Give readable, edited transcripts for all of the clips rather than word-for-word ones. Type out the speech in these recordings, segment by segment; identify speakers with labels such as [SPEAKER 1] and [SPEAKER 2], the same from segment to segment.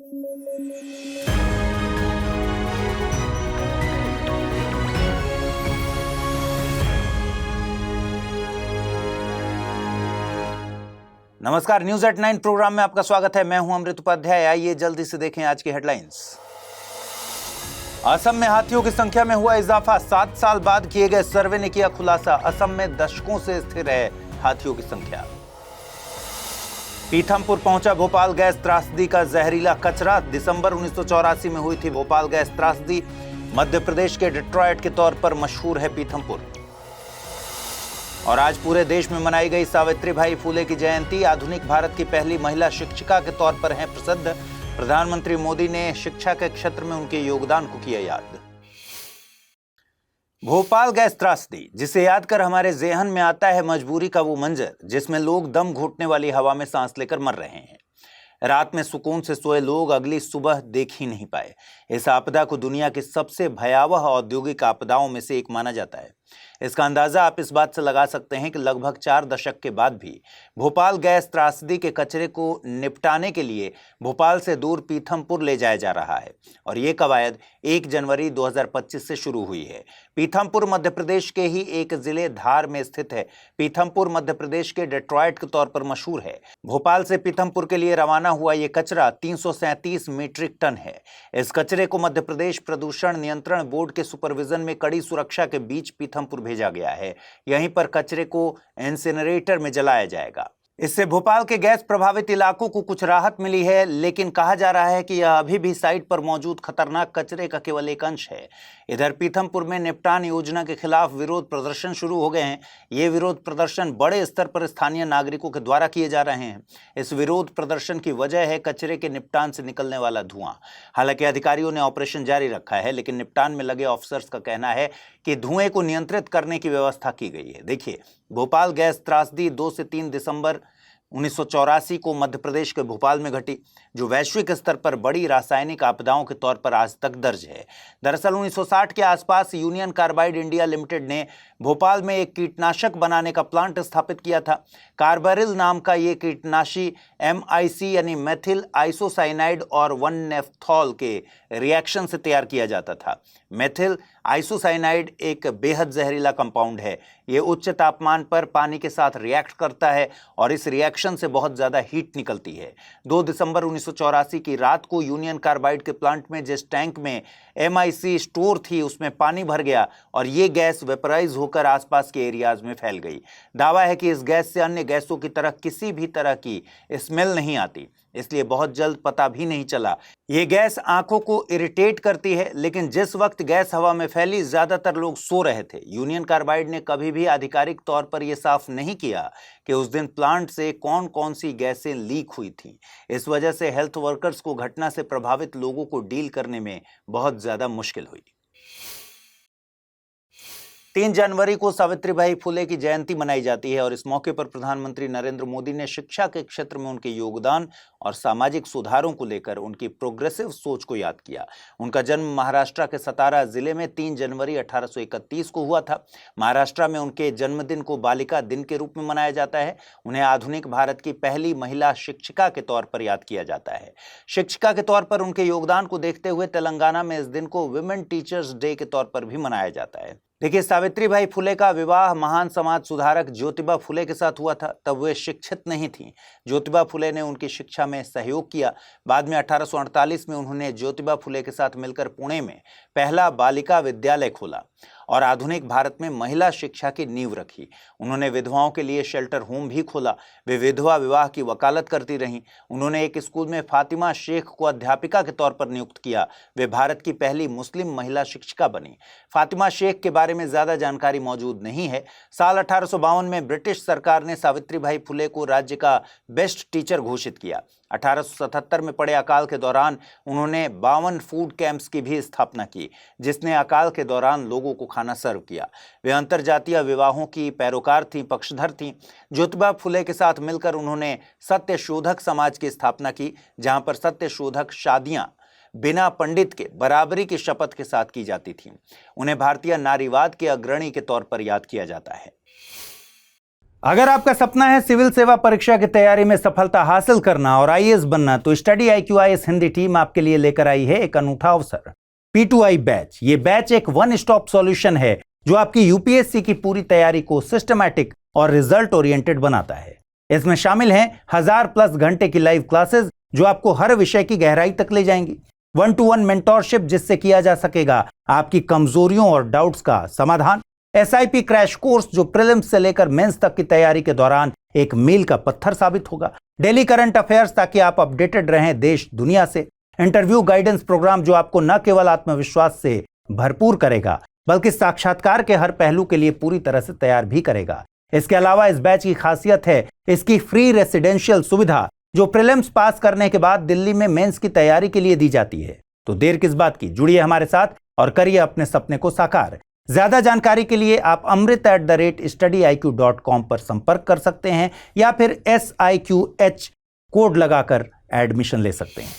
[SPEAKER 1] नमस्कार, news at 9 programme में आपका स्वागत है। मैं हूं अमृत उपाध्याय। आइए जल्दी से देखें आज की हेडलाइंस। असम में हाथियों की संख्या में हुआ इजाफा। 7 साल बाद किए गए सर्वे ने किया खुलासा। असम में दशकों से स्थिर है हाथियों की संख्या। पीथमपुर पहुंचा भोपाल गैस त्रासदी का जहरीला कचरा। दिसंबर 1984 में हुई थी भोपाल गैस त्रासदी। मध्य प्रदेश के डिट्रॉयट के तौर पर मशहूर है पीथमपुर। और आज पूरे देश में मनाई गई सावित्रीबाई फुले की जयंती। आधुनिक भारत की पहली महिला शिक्षिका के तौर पर हैं प्रसिद्ध। प्रधानमंत्री मोदी ने शिक्षा के क्षेत्र में उनके योगदान को किया याद। भोपाल गैस त्रासदी, जिसे याद कर हमारे जेहन में आता है मजबूरी का वो मंजर जिसमें लोग दम घुटने वाली हवा में सांस लेकर मर रहे हैं। रात में सुकून से सोए लोग अगली सुबह देख ही नहीं पाए। इस आपदा को दुनिया की सबसे भयावह औद्योगिक आपदाओं में से एक माना जाता है। इसका अंदाजा आप इस बात से लगा सकते हैं कि लगभग 4 दशक के बाद भी भोपाल गैस त्रासदी के कचरे को निपटाने के लिए भोपाल से दूर पीथमपुर ले जाया जा रहा है। और ये कवायद 1 जनवरी 2025 से शुरू हुई है। पीथमपुर मध्य प्रदेश के ही एक जिले धार में स्थित है। पीथमपुर मध्य प्रदेश के डेट्रॉयट के तौर पर मशहूर है। भोपाल से पीथमपुर के लिए रवाना हुआ ये कचरा 337 मीट्रिक टन है। इस कचरे को मध्य प्रदेश प्रदूषण नियंत्रण बोर्ड के सुपरविजन में कड़ी सुरक्षा के बीच पीथमपुर भेजा गया है। यहीं पर कचरे को इंसिनरेटर में जलाया जाएगा। इससे भोपाल के गैस प्रभावित इलाकों को कुछ राहत मिली है, लेकिन कहा जा रहा है कि यह अभी भी साइट पर मौजूद खतरनाक कचरे का केवल एक अंश है। इधर पीथमपुर में निपटान योजना के खिलाफ विरोध प्रदर्शन शुरू हो गए हैं। ये विरोध प्रदर्शन बड़े स्तर पर स्थानीय नागरिकों के द्वारा किए जा रहे हैं। इस विरोध प्रदर्शन की वजह है कचरे के निपटान से निकलने वाला धुआं। हालांकि अधिकारियों ने ऑपरेशन जारी रखा है, लेकिन निपटान में लगे ऑफिसर्स का कहना है कि धुएं को नियंत्रित करने की व्यवस्था की गई है। देखिए, भोपाल गैस त्रासदी 2 से 3 दिसंबर 1984 को मध्य प्रदेश के भोपाल में घटी, जो वैश्विक स्तर पर बड़ी रासायनिक आपदाओं के तौर पर आज तक दर्ज है। दरअसल 1960 के आसपास यूनियन कार्बाइड इंडिया लिमिटेड ने भोपाल में एक कीटनाशक बनाने का प्लांट स्थापित किया था। कार्बारिल नाम का ये कीटनाशी MIC यानी मेथिल आइसोसाइनाइड और 1-नेफ्थॉल के रिएक्शन से तैयार किया जाता था। मेथिल आइसोसाइनाइड एक बेहद जहरीला कंपाउंड है। ये उच्च तापमान पर पानी के साथ रिएक्ट करता है और इस रिएक्शन से बहुत ज़्यादा हीट निकलती है। 2 दिसंबर 1984 की रात को यूनियन कार्बाइड के प्लांट में जिस टैंक में MIC स्टोर थी उसमें पानी भर गया और ये गैस वेपराइज होकर आसपास के एरियाज में फैल गई। दावा है कि इस गैस से अन्य गैसों की तरह किसी भी तरह की स्मेल नहीं आती, इसलिए बहुत जल्द पता भी नहीं चला। ये गैस आंखों को इरिटेट करती है, लेकिन जिस वक्त गैस हवा में फैली ज्यादातर लोग सो रहे थे। यूनियन कार्बाइड ने कभी भी आधिकारिक तौर पर यह साफ नहीं किया कि उस दिन प्लांट से कौन कौन सी गैसें लीक हुई थीं। इस वजह से हेल्थ वर्कर्स को घटना से प्रभावित लोगों को डील करने में बहुत ज्यादा मुश्किल हुई। 3 जनवरी को सावित्रीबाई फुले की जयंती मनाई जाती है और इस मौके पर प्रधानमंत्री नरेंद्र मोदी ने शिक्षा के क्षेत्र में उनके योगदान और सामाजिक सुधारों को लेकर उनकी प्रोग्रेसिव सोच को याद किया। उनका जन्म महाराष्ट्र के सतारा जिले में 3 जनवरी 1831 को हुआ था। महाराष्ट्र में उनके जन्मदिन को बालिका दिन के रूप में मनाया जाता है। उन्हें आधुनिक भारत की पहली महिला शिक्षिका के तौर पर याद किया जाता है। शिक्षिका के तौर पर उनके योगदान को देखते हुए तेलंगाना में इस दिन को विमेन टीचर्स डे के तौर पर भी मनाया जाता है। देखिए, सावित्रीबाई फुले का विवाह महान समाज सुधारक ज्योतिबा फुले के साथ हुआ था। तब वे शिक्षित नहीं थीं। ज्योतिबा फुले ने उनकी शिक्षा में सहयोग किया। बाद में 1848 में उन्होंने ज्योतिबा फुले के साथ मिलकर पुणे में पहला बालिका विद्यालय खोला और आधुनिक भारत में महिला शिक्षा की नींव रखी। उन्होंने विधवाओं के लिए शेल्टर होम भी खोला। वे विधवा विवाह की वकालत करती रहीं। उन्होंने एक स्कूल में फातिमा शेख को अध्यापिका के तौर पर नियुक्त किया। वे भारत की पहली मुस्लिम महिला शिक्षिका बनी। फातिमा शेख के बारे में ज्यादा जानकारी मौजूद नहीं है। साल 1852 में ब्रिटिश सरकार ने सावित्रीबाई फुले को राज्य का बेस्ट टीचर घोषित किया। 1877 में पड़े अकाल के दौरान उन्होंने 52 फूड कैंप्स की भी स्थापना की, जिसने अकाल के दौरान लोगों को खाना सर्व किया। वे अंतरजातीय विवाहों की पैरोकार थीं, पक्षधर थीं। ज्योतिबा फुले के साथ मिलकर उन्होंने सत्यशोधक समाज की स्थापना की, जहां पर सत्यशोधक शादियां बिना पंडित के बराबरी की शपथ के साथ की जाती थीं। उन्हें भारतीय नारीवाद के अग्रणी के तौर पर याद किया जाता है। अगर आपका सपना है सिविल सेवा परीक्षा की तैयारी में सफलता हासिल करना और आईएएस बनना, तो study IQ IAS Hindi team आपके लिए लेकर आई है एक अनूठा अवसर, P2I बैच। ये बैच एक वन स्टॉप सॉल्यूशन है जो आपकी यूपीएससी की पूरी तैयारी को सिस्टमैटिक और रिजल्ट ओरिएंटेड बनाता है। इसमें शामिल हैं 1000+ घंटे की लाइव क्लासेस जो आपको हर विषय की गहराई तक ले जाएंगी, 1-to-1 मेंटोरशिप जिससे किया जा सकेगा आपकी कमजोरियों और डाउट्स का समाधान, SIP क्रैश कोर्स जो प्रीलिम्स से लेकर मेंस तक की तैयारी के दौरान एक मील का पत्थर साबित होगा, डेली करंट अफेयर्स ताकि आप अपडेटेड रहें देश दुनिया से, इंटरव्यू गाइडेंस प्रोग्राम जो आपको न केवल आत्मविश्वास से भरपूर करेगा बल्कि साक्षात्कार के हर पहलू के लिए पूरी तरह से तैयार भी करेगा। इसके अलावा इस बैच की खासियत है इसकी फ्री रेसिडेंशियल सुविधा जो प्रीलिम्स पास करने के बाद दिल्ली में मेंस की तैयारी के लिए दी जाती है। तो देर किस बात की, जुड़िए हमारे साथ और करिए अपने सपने को साकार। ज्यादा जानकारी के लिए आप amrit@studiiq.com पर संपर्क कर सकते हैं या फिर SIQH कोड लगाकर एडमिशन ले सकते हैं।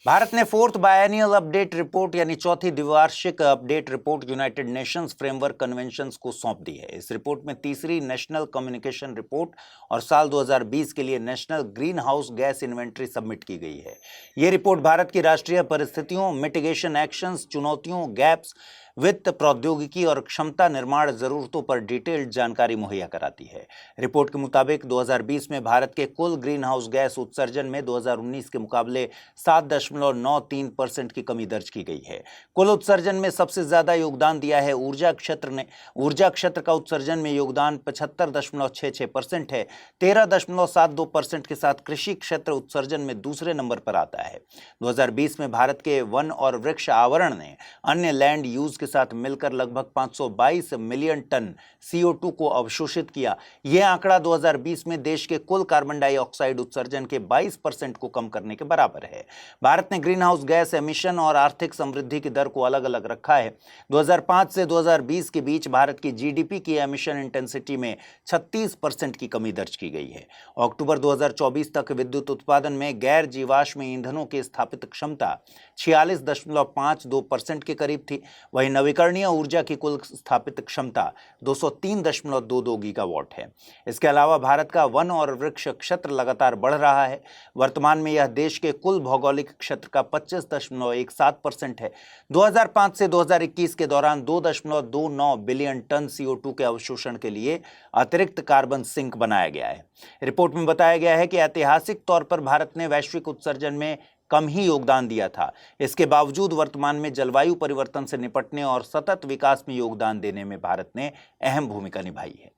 [SPEAKER 1] भारत ने 4th बायनियल अपडेट रिपोर्ट यानी चौथी द्विवार्षिक update report United Nations framework conventions को सौंप दी है। इस रिपोर्ट में तीसरी नेशनल कम्युनिकेशन रिपोर्ट और साल 2020 के लिए national green house gas inventory submit की गई है। यह रिपोर्ट भारत की राष्ट्रीय परिस्थितियों, मिटिगेशन एक्शंस, चुनौतियों, गैप्स, वित्त, प्रौद्योगिकी और क्षमता निर्माण जरूरतों पर डिटेल्ड जानकारी मुहैया कराती है। रिपोर्ट के मुताबिक 2020 में भारत के कुल ग्रीन हाउस गैस उत्सर्जन में 2019 के मुकाबले 7.93% की कमी दर्ज की गई है। कुल उत्सर्जन में सबसे ज्यादा योगदान दिया है ऊर्जा क्षेत्र ने। ऊर्जा क्षेत्र का उत्सर्जन में योगदान 75.66% है। 13.72% के साथ कृषि क्षेत्र उत्सर्जन में दूसरे नंबर पर आता है। 2020 में भारत के वन और वृक्ष आवरण ने अन्य लैंड यूज के साथ मिलकर लगभग 522 मिलियन टन CO2 को अवशोषित किया। यह आंकड़ा 2020 में देश के कुल कार्बन डाइऑक्साइड उत्सर्जन के 22% को कम करने के बराबर है। भारत ने ग्रीन हाउस गैस एमिशन और आर्थिक समृद्धि की दर को अलग अलग रखा है। 2005 से 2020 के बीच भारत की GDP की एमिशन इंटेंसिटी में 36% की कमी दर्ज की गई है। अक्टूबर 2024 तक विद्युत उत्पादन में गैर जीवाश्म ईंधनों की स्थापित क्षमता 46.52% के करीब थी। वहीं नवीकरणीय ऊर्जा की कुल स्थापित क्षमता 203.22 गीगावाट है। इसके अलावा भारत का वन और वृक्ष क्षेत्र लगातार बढ़ रहा है। वर्तमान में यह देश के कुल भौगोलिक क्षेत्र का 25.17% है। 2005 से 2021 के दौरान 2.29 बिलियन टन CO2 के अवशोषण के लिए अतिरिक्त कार्बन सिंक बनाया गया है। रिपोर्ट में बताया गया है कि ऐतिहासिक तौर पर भारत ने वैश्विक उत्सर्जन में कम ही योगदान दिया था। इसके बावजूद वर्तमान में जलवायु परिवर्तन से निपटने और सतत विकास में योगदान देने में भारत ने अहम भूमिका निभाई है।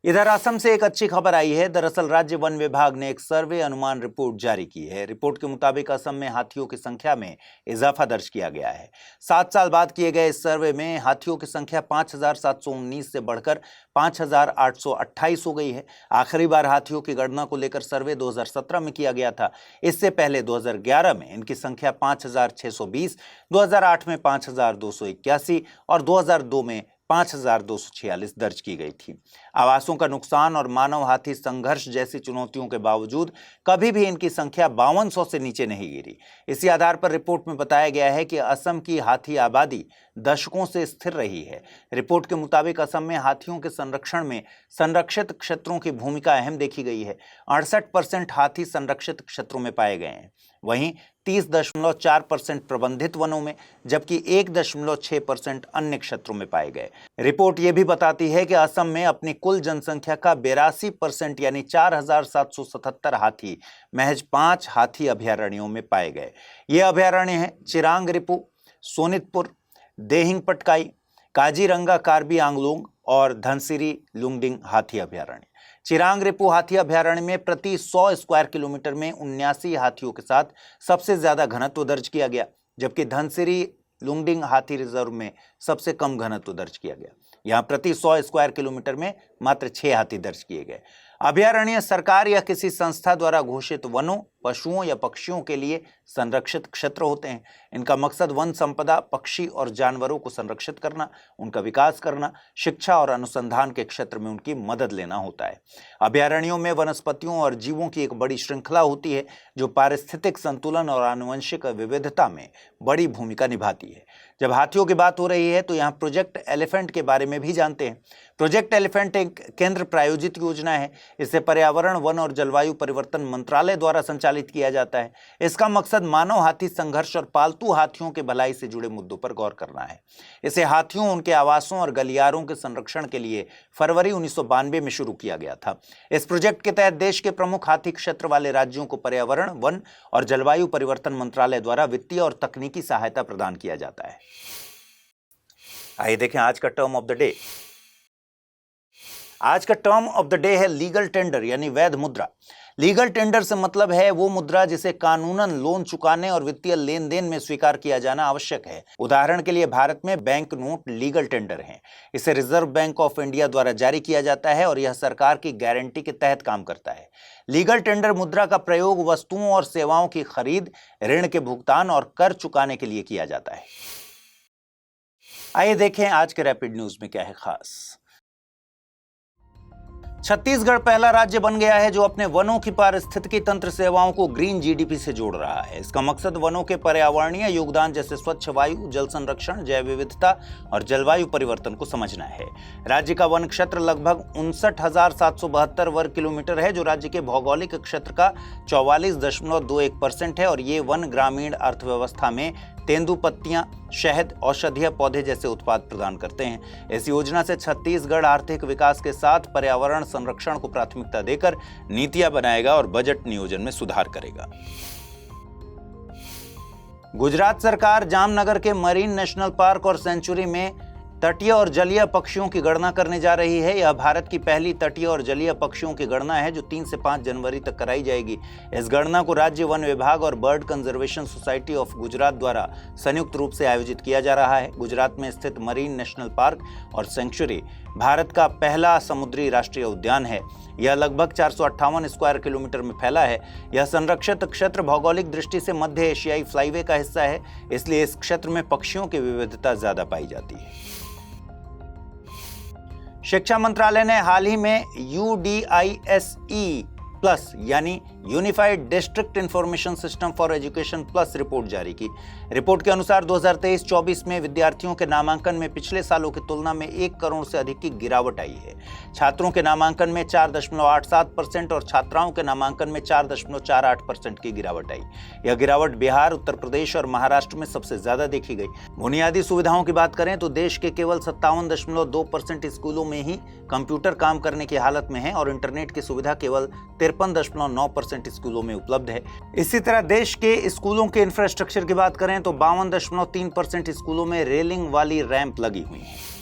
[SPEAKER 1] इधर असम से एक अच्छी खबर आई है। दरअसल राज्य वन विभाग ने एक सर्वे अनुमान रिपोर्ट जारी की है। रिपोर्ट के मुताबिक असम में हाथियों की संख्या में इजाफा दर्ज किया गया है। 7 साल बाद किए गए इस सर्वे में हाथियों की संख्या 5719 से बढ़कर 5828 हो गई है। आखिरी बार हाथियों की गणना को लेकर सर्वे 2017 में किया गया था। इससे पहले 2011 में इनकी संख्या 5620, 2008 में 5281 और 2002 में 5246 दर्ज की गई थी। आवासों का नुकसान और मानव हाथी संघर्ष जैसी चुनौतियों के बावजूद कभी भी इनकी संख्या 5200 से नीचे नहीं गिरी। इसी आधार पर रिपोर्ट में बताया गया है कि असम की हाथी आबादी दशकों से स्थिर रही है। रिपोर्ट के मुताबिक असम में हाथियों के संरक्षण में संरक्षित क्षेत्रों की भूमिका अहम देखी गई है। 68% हाथी संरक्षित क्षेत्रों में पाए गए हैं। वहीं 30.4% प्रबंधित वनों में जबकि 1.6% अन्य क्षेत्रों में पाए गए। रिपोर्ट यह भी बताती है कि असम में अपनी कुल जनसंख्या का 82% यानी 4777 हाथी महज 5 हाथी अभयारण्यों में पाए गए। ये अभयारण्य हैं चिरांग रिपु, सोनितपुर, देहिंग पटकाई, काजीरंगा कार्बी आंगलोंग और धनसिरी लुंगडिंग हाथी अभयारण्य। चिरांग रिपु हाथी अभयारण्य में प्रति 100 स्क्वायर किलोमीटर में 79 हाथियों के साथ सबसे ज्यादा घनत्व दर्ज किया गया, जबकि धनसिरी लुंगडिंग हाथी रिजर्व में सबसे कम घनत्व दर्ज किया गया। यहां प्रति 100 स्क्वायर किलोमीटर में मात्र 6 हाथी दर्ज किए गए। अभयारण्य सरकार या किसी संस्था द्वारा घोषित वनों पशुओं या पक्षियों के लिए संरक्षित क्षेत्र होते हैं। इनका मकसद वन संपदा, पक्षी और जानवरों को संरक्षित करना, उनका विकास करना, शिक्षा और अनुसंधान के क्षेत्र में उनकी मदद लेना होता है। अभयारण्यों में वनस्पतियों और जीवों की एक बड़ी श्रृंखला होती है जो पारिस्थितिक संतुलन और आनुवंशिक विविधता में बड़ी भूमिका निभाती है। जब हाथियों की बात हो रही है तो यहाँ प्रोजेक्ट एलिफेंट के बारे में भी जानते हैं। प्रोजेक्ट एलिफेंट एक केंद्र प्रायोजित योजना है। इसे पर्यावरण, वन और जलवायु परिवर्तन मंत्रालय द्वारा संचालित किया जाता है। इसका मकसद मानव हाथी संघर्ष और पालतू हाथियों के भलाई से जुड़े मुद्दों पर गौर करना है। इसे हाथियों, उनके आवासों और गलियारों के संरक्षण के लिए फरवरी 1992 में शुरू किया गया था। इस प्रोजेक्ट के तहत देश के प्रमुख हाथी क्षेत्र वाले राज्यों को पर्यावरण, वन और जलवायु परिवर्तन मंत्रालय द्वारा वित्तीय और तकनीकी सहायता प्रदान किया जाता है। आइए देखें आज का टर्म ऑफ द डे। आज का टर्म ऑफ द डे है लीगल टेंडर यानी वैध मुद्रा। लीगल टेंडर से मतलब है वो मुद्रा जिसे कानूनन लोन चुकाने और वित्तीय लेन देन में स्वीकार किया जाना आवश्यक है। उदाहरण के लिए भारत में बैंक नोट लीगल टेंडर हैं। इसे रिजर्व बैंक ऑफ इंडिया द्वारा जारी किया जाता है और यह सरकार की गारंटी के तहत काम करता है। लीगल टेंडर मुद्रा का प्रयोग वस्तुओं और सेवाओं की खरीद, ऋण के भुगतान और कर चुकाने के लिए किया जाता है। आइए देखें आज के रैपिड न्यूज में क्या है खास। छत्तीसगढ़ पहला राज्य बन गया है जो अपने वनों की पारिस्थितिकी तंत्र सेवाओं को ग्रीन जीडीपी से जोड़ रहा है। इसका मकसद वनों के पर्यावरणीय योगदान जैसे स्वच्छ वायु, जल संरक्षण, जैव विविधता और जलवायु परिवर्तन को समझना है। राज्य का वन क्षेत्र लगभग 59,772 वर्ग किलोमीटर है जो राज्य के भौगोलिक क्षेत्र का 44.21% है और ये वन ग्रामीण अर्थव्यवस्था में तेंदुपत्तियां, शहद, औषधीय पौधे जैसे उत्पाद प्रदान करते हैं। इस योजना से छत्तीसगढ़ आर्थिक विकास के साथ पर्यावरण संरक्षण को प्राथमिकता देकर नीतियां बनाएगा और बजट नियोजन में सुधार करेगा। गुजरात सरकार जामनगर के मरीन नेशनल पार्क और सेंचुरी में तटीय और जलीय पक्षियों की गणना करने जा रही है। यह भारत की पहली तटीय और जलीय पक्षियों की गणना है जो 3 से 5 जनवरी तक कराई जाएगी। इस गणना को राज्य वन विभाग और bird conservation society of Gujarat द्वारा संयुक्त रूप से आयोजित किया जा रहा है। गुजरात में स्थित मरीन नेशनल पार्क और सेंचुरी भारत का पहला समुद्री राष्ट्रीय उद्यान है। यह लगभग 458 स्क्वायर किलोमीटर में फैला है। यह संरक्षित क्षेत्र भौगोलिक दृष्टि से मध्य एशियाई फ्लाईवे का हिस्सा है, इसलिए इस क्षेत्र में पक्षियों की विविधता ज्यादा पाई जाती है। शिक्षा मंत्रालय ने हाल ही में UDISE प्लस यानी unified district information system for education plus report जारी की। रिपोर्ट के अनुसार 2023-24 में विद्यार्थियों के नामांकन में पिछले सालों की तुलना में 1 करोड़ से अधिक की गिरावट आई है। छात्रों के नामांकन में 4.87% और छात्राओं के नामांकन में 4.48% की गिरावट आई। यह गिरावट बिहार, उत्तर प्रदेश और महाराष्ट्र में सबसे ज्यादा देखी गई। बुनियादी सुविधाओं की बात करें तो देश के केवल 57.2% स्कूलों में ही कंप्यूटर काम करने की हालत में है और इंटरनेट की सुविधा केवल 53.9% स्कूलों में उपलब्ध है। इसी तरह देश के स्कूलों के इंफ्रास्ट्रक्चर की बात करें तो 52.3% स्कूलों में रेलिंग वाली रैंप लगी हुई है।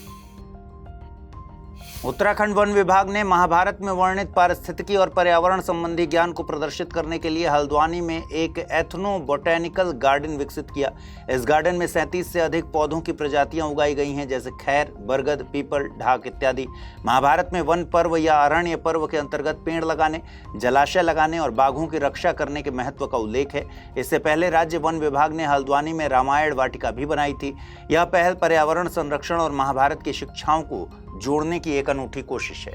[SPEAKER 1] उत्तराखंड वन विभाग ने महाभारत में वर्णित पारिस्थितिकी और पर्यावरण संबंधी ज्ञान को प्रदर्शित करने के लिए हल्द्वानी में एक एथनो बोटेनिकल गार्डन विकसित किया। इस गार्डन में 37 से अधिक पौधों की प्रजातियां उगाई गई हैं जैसे खैर, बरगद, पीपल, ढाक इत्यादि। महाभारत में वन पर्व या अरण्य पर्व के अंतर्गत पेड़ लगाने, जलाशय लगाने और बाघों की रक्षा करने के महत्व का उल्लेख है। इससे पहले राज्य वन विभाग ने हल्द्वानी में रामायण वाटिका भी बनाई थी। यह पहल पर्यावरण संरक्षण और महाभारत की शिक्षाओं को जोड़ने की एक अनूठी कोशिश है।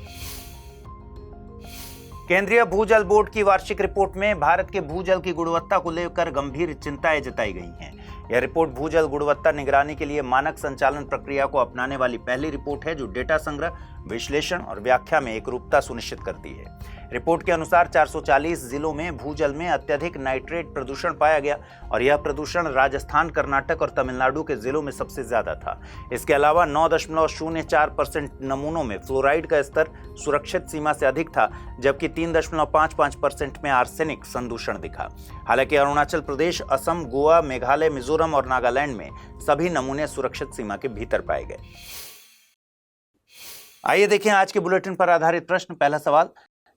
[SPEAKER 1] केंद्रीय भूजल बोर्ड की वार्षिक रिपोर्ट में भारत के भूजल की गुणवत्ता को लेकर गंभीर चिंताएं जताई गई हैं। यह रिपोर्ट भूजल गुणवत्ता निगरानी के लिए मानक संचालन प्रक्रिया को अपनाने वाली पहली रिपोर्ट है जो डेटा संग्रह, विश्लेषण और व्याख्या में एकरूपता सुनिश्चित करती है। रिपोर्ट के अनुसार 440 जिलों में भूजल में अत्यधिक नाइट्रेट प्रदूषण पाया गया और यह प्रदूषण राजस्थान, कर्नाटक और तमिलनाडु के जिलों में सबसे ज्यादा था। इसके अलावा 9.04% नमूनों में फ्लोराइड का स्तर सुरक्षित सीमा से अधिक था जबकि 3.55% में आर्सेनिक संदूषण दिखा। हालांकि अरुणाचल प्रदेश, असम, गोवा, मेघालय, मिजोरम और नागालैंड में सभी नमूने सुरक्षित सीमा के भीतर पाए गए। आइए देखें आज के बुलेटिन पर आधारित प्रश्न। पहला सवाल,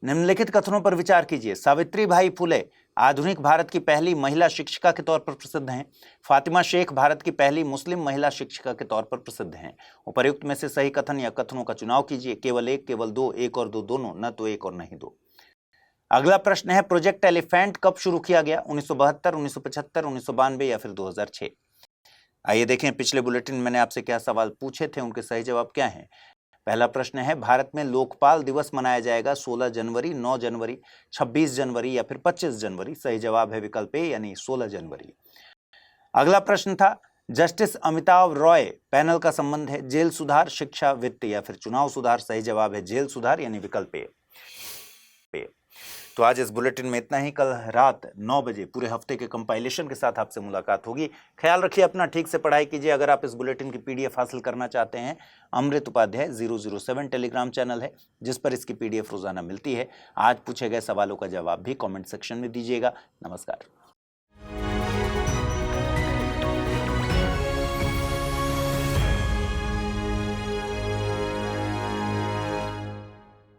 [SPEAKER 1] निम्नलिखित कथनों पर विचार कीजिए। सावित्रीबाई फुले आधुनिक भारत की पहली महिला शिक्षिका के तौर पर प्रसिद्ध हैं। फातिमा शेख भारत की पहली मुस्लिम महिला शिक्षिका के तौर पर प्रसिद्ध हैं। उपर्युक्त में से सही कथन या कथनों का चुनाव कीजिए। केवल एक, केवल दो, एक और दो दोनों, न तो एक और नहीं दो। अगला प्रश्न है प्रोजेक्ट एलिफेंट कब शुरू किया गया? 1972, 1975, 1992 या फिर 2006? आइए देखें पिछले बुलेटिन में मैंने आपसे क्या सवाल पूछे थे, उनके सही जवाब क्या हैं। पहला प्रश्न है भारत में लोकपाल दिवस मनाया जाएगा 16 जनवरी, 9 जनवरी, 26 जनवरी या फिर 25 जनवरी? सही जवाब है विकल्प ए यानी 16 जनवरी। अगला प्रश्न था जस्टिस अमिताभ रॉय पैनल का संबंध है जेल सुधार, शिक्षा, वित्त या फिर चुनाव सुधार? सही जवाब है जेल सुधार यानी विकल्प ए। तो आज इस बुलेटिन में इतना ही। कल रात 9 बजे पूरे हफ्ते के कंपाइलेशन के साथ आपसे मुलाकात होगी। ख्याल रखिए अपना, ठीक से पढ़ाई कीजिए। अगर आप इस बुलेटिन की पीडीएफ हासिल करना चाहते हैं, अमृत उपाध्याय 007 टेलीग्राम चैनल है जिस पर इसकी पीडीएफ रोजाना मिलती है। आज पूछे गए सवालों का जवाब भी कमेंट सेक्शन में दीजिएगा। नमस्कार।